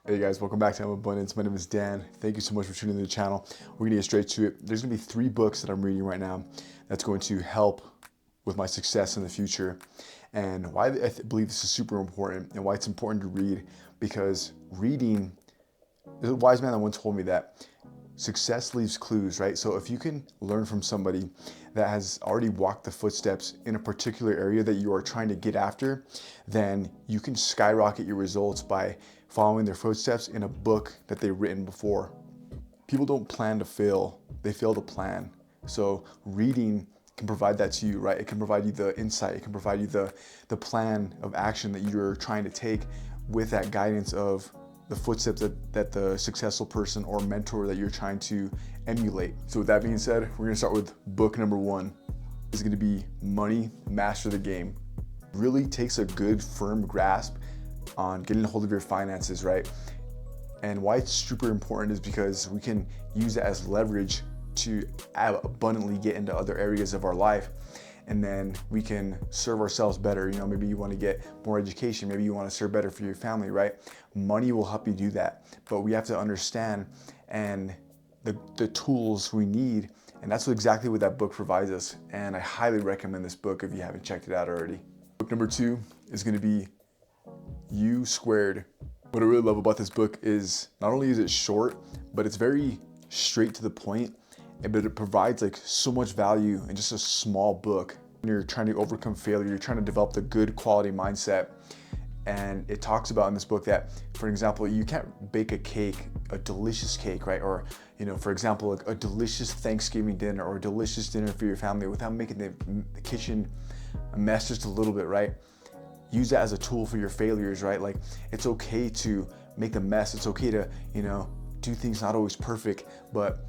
Hey guys, welcome back to Abundance. My name is Dan. Thank you so much for tuning into the channel. We're gonna get straight to it. There's gonna be 3 books that I'm reading right now that's going to help with my success in the future, and why I believe this is super important and why it's important to read, because reading, there's a wise man that once told me that success leaves clues, right? So if you can learn from somebody that has already walked the footsteps in a particular area that you are trying to get after, then you can skyrocket your results by following their footsteps in a book that they've written before. People don't plan to fail, they fail to plan. So reading can provide that to you, right? It can provide you the insight, it can provide you the plan of action that you're trying to take with that guidance of the footsteps that the successful person or mentor that you're trying to emulate. So with that being said, we're gonna start with book number 1. It's gonna be Money, Master the Game. Really takes a good firm grasp on getting a hold of your finances, right? And why it's super important is because we can use it as leverage to abundantly get into other areas of our life. And then we can serve ourselves better. You know, maybe you want to get more education, maybe you want to serve better for your family, right? Money will help you do that, but we have to understand and the tools we need, and that's exactly what that book provides us. And I highly recommend this book if you haven't checked it out already. Book number 2 is going to be U Squared. What I really love about this book is not only is it short, but it's very straight to the point, but it provides like so much value in just a small book. When you're trying to overcome failure, you're trying to develop the good quality mindset. And it talks about in this book that, for example, you can't bake a cake, a delicious cake, right? Or, you know, for example, a delicious Thanksgiving dinner or a delicious dinner for your family without making the kitchen a mess just a little bit, right? Use that as a tool for your failures, right? Like, it's okay to make the mess. It's okay to, you know, do things not always perfect, but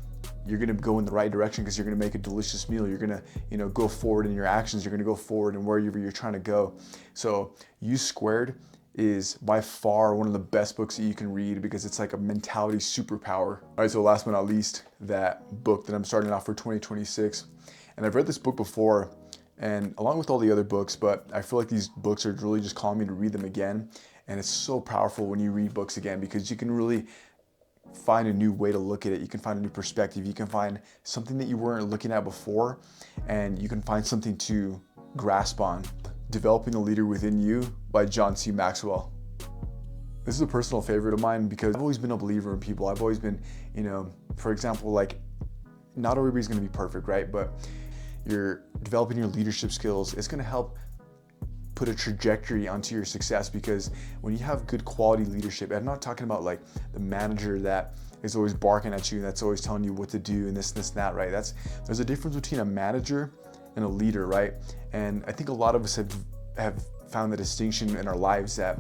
you're gonna go in the right direction because you're gonna make a delicious meal. You're gonna, you know, go forward in your actions. You're gonna go forward in wherever you're trying to go. So U Squared is by far one of the best books that you can read because it's like a mentality superpower. All right, so last but not least, that book that I'm starting off for 2026. And I've read this book before, and along with all the other books, but I feel like these books are really just calling me to read them again. And it's so powerful when you read books again because you can really find a new way to look at it. You can find a new perspective. You can find something that you weren't looking at before, and you can find something to grasp on. Developing a Leader Within You by John C. Maxwell. This is a personal favorite of mine because I've always been a believer in people. I've always been, you know, for example, like, not everybody's gonna be perfect, right? But you're developing your leadership skills. It's gonna help put a trajectory onto your success, because when you have good quality leadership, I'm not talking about like the manager that is always barking at you, that's always telling you what to do and this and that, right? There's a difference between a manager and a leader, right? And I think a lot of us have found the distinction in our lives that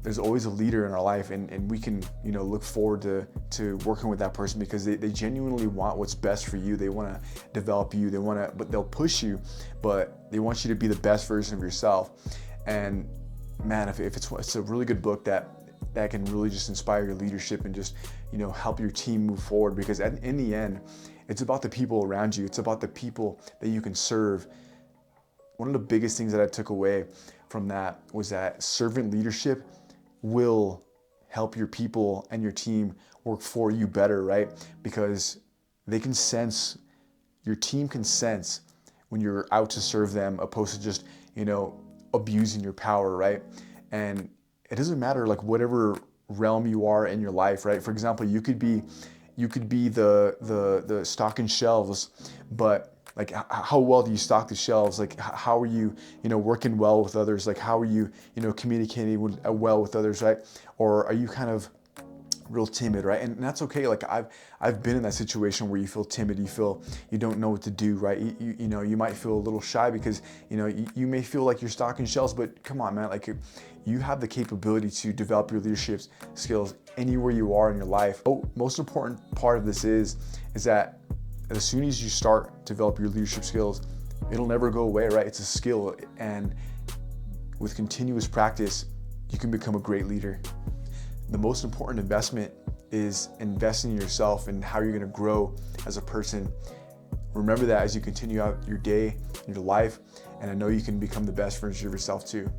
there's always a leader in our life, and we can, you know, look forward to working with that person because they genuinely want what's best for you. They want to develop you, but they'll push you, but they want you to be the best version of yourself. And man, if it's a really good book that can really just inspire your leadership and just, you know, help your team move forward, because in the end, it's about the people around you. It's about the people that you can serve. One of the biggest things that I took away from that was that servant leadership will help your people and your team work for you better, right? Because they can sense, your team can sense when you're out to serve them, opposed to just, you know, abusing your power, right? And it doesn't matter like whatever realm you are in your life, right? For example, you could be the stocking shelves, but like, how well do you stock the shelves? Like, how are you, you know, working well with others? Like, how are you, you know, communicating well with others, right? Or are you kind of real timid, right? And that's okay. Like, I've been in that situation where you feel timid, you don't know what to do, right? You know, you might feel a little shy because, you know, you may feel like you're stocking shelves, but come on, man, like, you have the capability to develop your leadership skills anywhere you are in your life. Oh, most important part of this is that as soon as you start to develop your leadership skills, it'll never go away, right? It's a skill, and with continuous practice, you can become a great leader. The most important investment is investing in yourself and how you're gonna grow as a person. Remember that as you continue out your day, your life, and I know you can become the best version of yourself too.